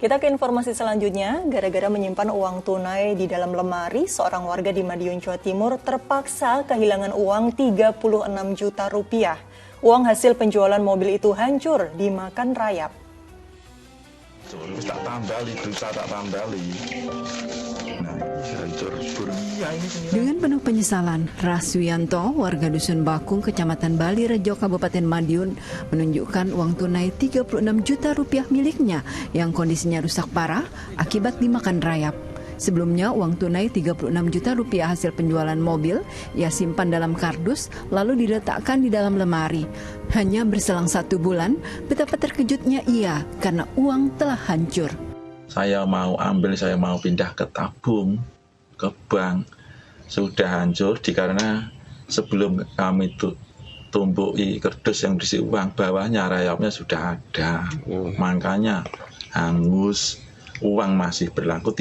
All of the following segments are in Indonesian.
Kita ke informasi selanjutnya, gara-gara menyimpan uang tunai di dalam lemari, seorang warga di Madiun, Jawa Timur terpaksa kehilangan uang 36 juta rupiah. Uang hasil penjualan mobil itu hancur dimakan rayap. Tak tambali, berusaha tak tambali. Nah, hancur. Dengan penuh penyesalan, Raswianto, warga Dusun Bakung, Kecamatan Bali Rejo, Kabupaten Madiun, menunjukkan uang tunai 36 juta rupiah miliknya yang kondisinya rusak parah akibat dimakan rayap. Sebelumnya, uang tunai 36 juta rupiah hasil penjualan mobil ia simpan dalam kardus lalu diletakkan di dalam lemari. Hanya berselang 1 bulan, betapa terkejutnya ia karena uang telah hancur. Saya mau pindah ke tabung, ke bank, sudah hancur karena sebelum kami tumpuki kardus yang berisi uang, bawahnya rayapnya sudah ada, makanya hangus. Uang masih berlaku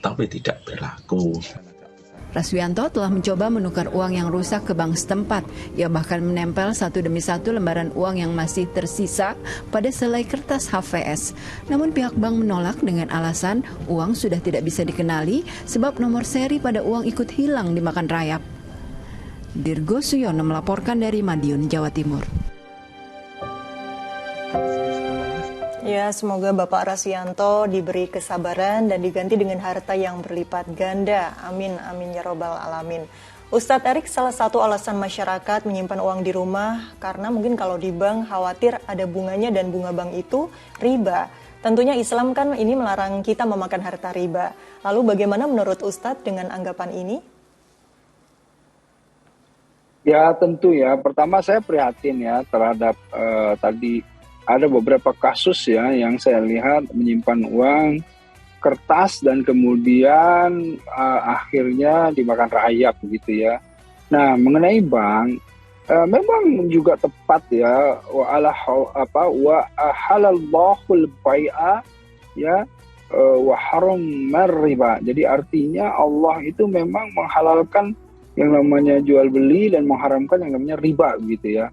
tapi tidak berlaku. Raswianto telah mencoba menukar uang yang rusak ke bank setempat. Ia bahkan menempel satu demi satu lembaran uang yang masih tersisa pada selai kertas HVS. Namun pihak bank menolak dengan alasan uang sudah tidak bisa dikenali sebab nomor seri pada uang ikut hilang dimakan rayap. Dirgo Suyono melaporkan dari Madiun, Jawa Timur. Ya, semoga Bapak Raswianto diberi kesabaran dan diganti dengan harta yang berlipat ganda. Amin, amin ya robbal alamin. Ustadz Erik, salah satu alasan masyarakat menyimpan uang di rumah karena mungkin kalau di bank khawatir ada bunganya dan bunga bank itu riba. Tentunya Islam kan ini melarang kita memakan harta riba. Lalu bagaimana menurut Ustadz dengan anggapan ini? Ya tentu ya, pertama saya prihatin ya terhadap tadi ada beberapa kasus ya yang saya lihat menyimpan uang kertas dan kemudian akhirnya dimakan rayap gitu ya. Nah mengenai bank memang juga tepat ya wa halallahu bai'a ya wa haramar riba. Jadi artinya Allah itu memang menghalalkan yang namanya jual beli dan mengharamkan yang namanya riba gitu ya.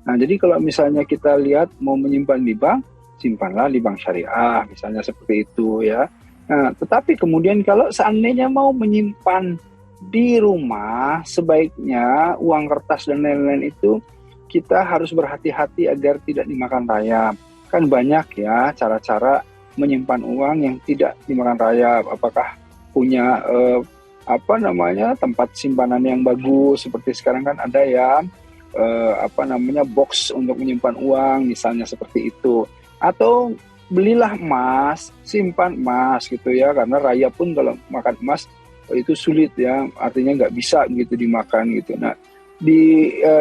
Nah, jadi kalau misalnya kita lihat mau menyimpan di bank, simpanlah di bank syariah, misalnya seperti itu ya. Nah, tetapi kemudian kalau seandainya mau menyimpan di rumah, sebaiknya uang kertas dan lain-lain itu kita harus berhati-hati agar tidak dimakan rayap. Kan banyak ya cara-cara menyimpan uang yang tidak dimakan rayap. Apakah punya tempat simpanan yang bagus, seperti sekarang kan ada ya. Box untuk menyimpan uang misalnya seperti itu, atau belilah emas, simpan emas gitu ya, karena rayap pun kalau makan emas itu sulit ya, artinya nggak bisa gitu dimakan gitu. Nah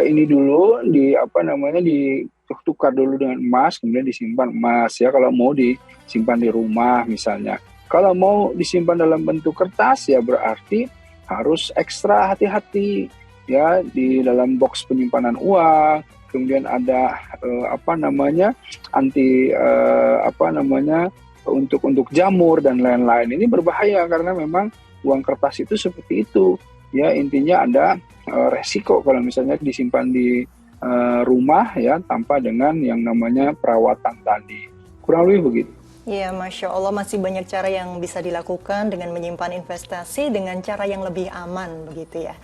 ini dulu ditukar dulu dengan emas, kemudian disimpan emas ya kalau mau disimpan di rumah misalnya. Kalau mau disimpan dalam bentuk kertas ya berarti harus ekstra hati-hati ya di dalam box penyimpanan uang. Kemudian ada untuk jamur dan lain-lain. Ini berbahaya karena memang uang kertas itu seperti itu ya, intinya ada resiko kalau misalnya disimpan di rumah ya tanpa dengan yang namanya perawatan tadi. Kurang lebih begitu. Ya, Masya Allah, masih banyak cara yang bisa dilakukan dengan menyimpan investasi dengan cara yang lebih aman begitu ya.